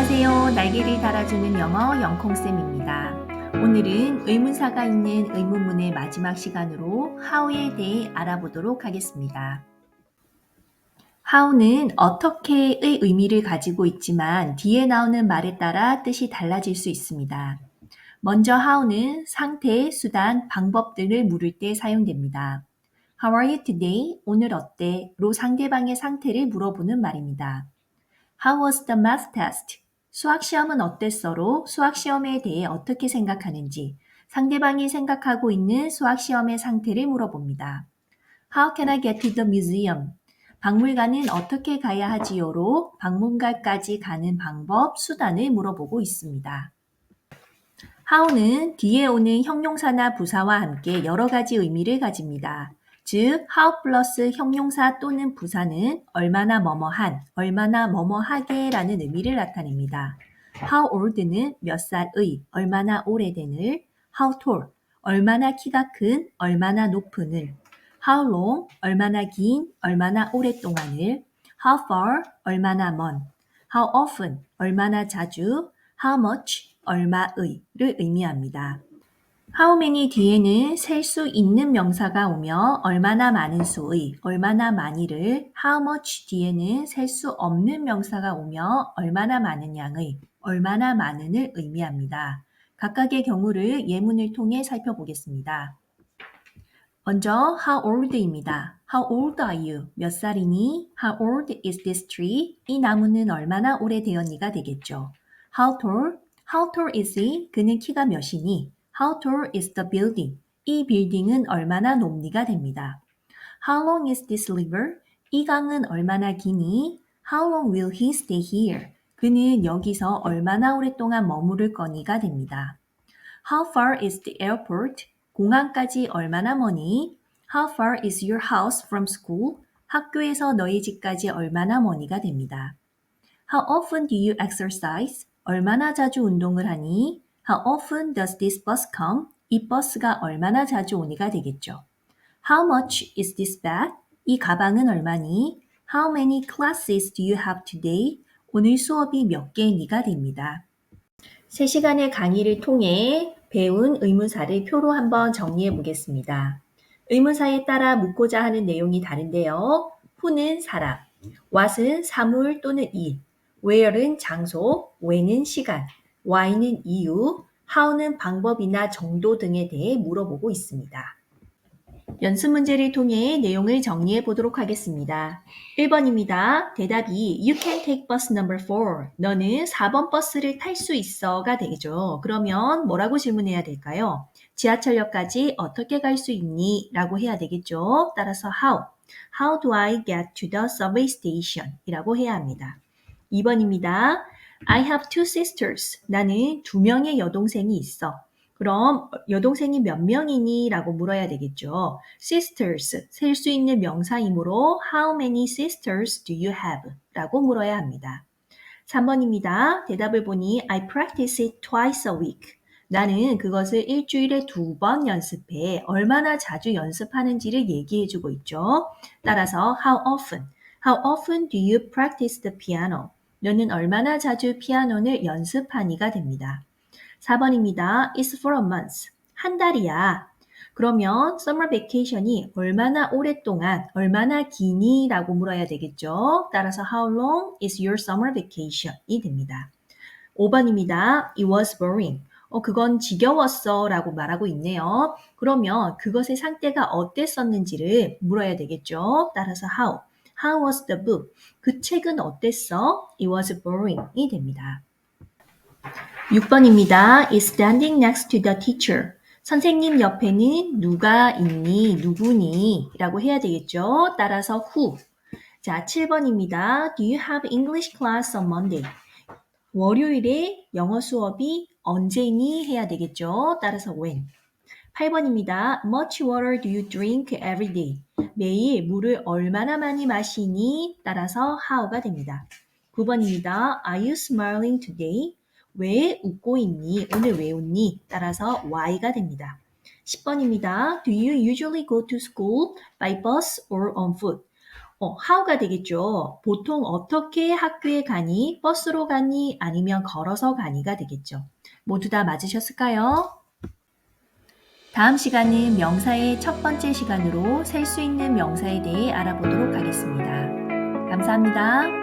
안녕하세요. 날개를 달아주는 영어 영콩쌤입니다. 오늘은 의문사가 있는 의문문의 마지막 시간으로 how에 대해 알아보도록 하겠습니다. how는 어떻게의 의미를 가지고 있지만 뒤에 나오는 말에 따라 뜻이 달라질 수 있습니다. 먼저 how는 상태, 수단, 방법 등을 물을 때 사용됩니다. How are you today? 오늘 어때? 로 상대방의 상태를 물어보는 말입니다. How was the math test? 수학 시험은 어땠어로 수학 시험에 대해 어떻게 생각하는지 상대방이 생각하고 있는 수학 시험의 상태를 물어봅니다. How can I get to the museum? 박물관은 어떻게 가야 하지요로 박물관까지 가는 방법, 수단을 물어보고 있습니다. how는 뒤에 오는 형용사나 부사와 함께 여러 가지 의미를 가집니다. 즉, how 플러스 형용사 또는 부사는 얼마나 뭐뭐한, 얼마나 뭐뭐하게 라는 의미를 나타냅니다. how old는 몇 살의, 얼마나 오래된을, how tall, 얼마나 키가 큰, 얼마나 높은을, how long, 얼마나 긴, 얼마나 오랫동안을, how far, 얼마나 먼, how often, 얼마나 자주, how much, 얼마의를 의미합니다. how many 뒤에는 셀 수 있는 명사가 오며 얼마나 많은 수의, 얼마나 많이를, how much 뒤에는 셀 수 없는 명사가 오며 얼마나 많은 양의, 얼마나 많은을 의미합니다. 각각의 경우를 예문을 통해 살펴보겠습니다. 먼저 how old입니다. How old are you? 몇 살이니? How old is this tree? 이 나무는 얼마나 오래되었니가 되겠죠. How tall? How tall is he? 그는 키가 몇이니? How tall is the building? 이 빌딩은 얼마나 높니가 됩니다. How long is this river? 이 강은 얼마나 기니? How long will he stay here? 그는 여기서 얼마나 오랫동안 머무를 거니가 됩니다. How far is the airport? 공항까지 얼마나 머니? How far is your house from school? 학교에서 너희 집까지 얼마나 머니가 됩니다. How often do you exercise? 얼마나 자주 운동을 하니? How often does this bus come? 이 버스가 얼마나 자주 오니가 되겠죠. How much is this bag? 이 가방은 얼마니? How many classes do you have today? 오늘 수업이 몇 개니가 됩니다. 3시간의 강의를 통해 배운 의문사를 표로 한번 정리해 보겠습니다. 의문사에 따라 묻고자 하는 내용이 다른데요. who는 사람, what은 사물 또는 일, where은 장소, when은 시간, why는 이유, how는 방법이나 정도 등에 대해 물어보고 있습니다. 연습 문제를 통해 내용을 정리해 보도록 하겠습니다. 1번입니다. 대답이 You can take bus number 4. 너는 4번 버스를 탈 수 있어가 되죠. 그러면 뭐라고 질문해야 될까요? 지하철역까지 어떻게 갈 수 있니? 라고 해야 되겠죠. 따라서 how. How do I get to the subway station? 이라고 해야 합니다. 2번입니다. I have two sisters. 나는 2명의 여동생이 있어. 그럼 여동생이 몇 명이니? 라고 물어야 되겠죠. sisters, 셀 수 있는 명사이므로 how many sisters do you have? 라고 물어야 합니다. 3번입니다. 대답을 보니 I practice it twice a week. 나는 그것을 일주일에 2번 연습해 얼마나 자주 연습하는지를 얘기해주고 있죠. 따라서 how often do you practice the piano? 너는 얼마나 자주 피아노를 연습하니가 됩니다. 4번입니다. It's for a month. 한 달이야. 그러면 summer vacation이 얼마나 오랫동안, 얼마나 기니? 라고 물어야 되겠죠. 따라서 how long is your summer vacation이 됩니다. 5번입니다. It was boring. 그건 지겨웠어 라고 말하고 있네요. 그러면 그것의 상태가 어땠었는지를 물어야 되겠죠. 따라서 how. How was the book? 그 책은 어땠어? It was boring이 됩니다. 6번입니다. is standing next to the teacher. 선생님 옆에는 누가 있니? 누구니? 라고 해야 되겠죠. 따라서 who. 자, 7번입니다. Do you have English class on Monday? 월요일에 영어 수업이 언제니? 해야 되겠죠. 따라서 when. 8번입니다. Much water do you drink every day? 매일 물을 얼마나 많이 마시니? 따라서 how가 됩니다. 9번입니다. Are you smiling today? 왜 웃고 있니? 오늘 왜 웃니? 따라서 why가 됩니다. 10번입니다. Do you usually go to school by bus or on foot? how가 되겠죠. 보통 어떻게 학교에 가니? 버스로 가니? 아니면 걸어서 가니가 되겠죠. 모두 다 맞으셨을까요? 다음 시간은 명사의 첫 번째 시간으로 셀 수 있는 명사에 대해 알아보도록 하겠습니다. 감사합니다.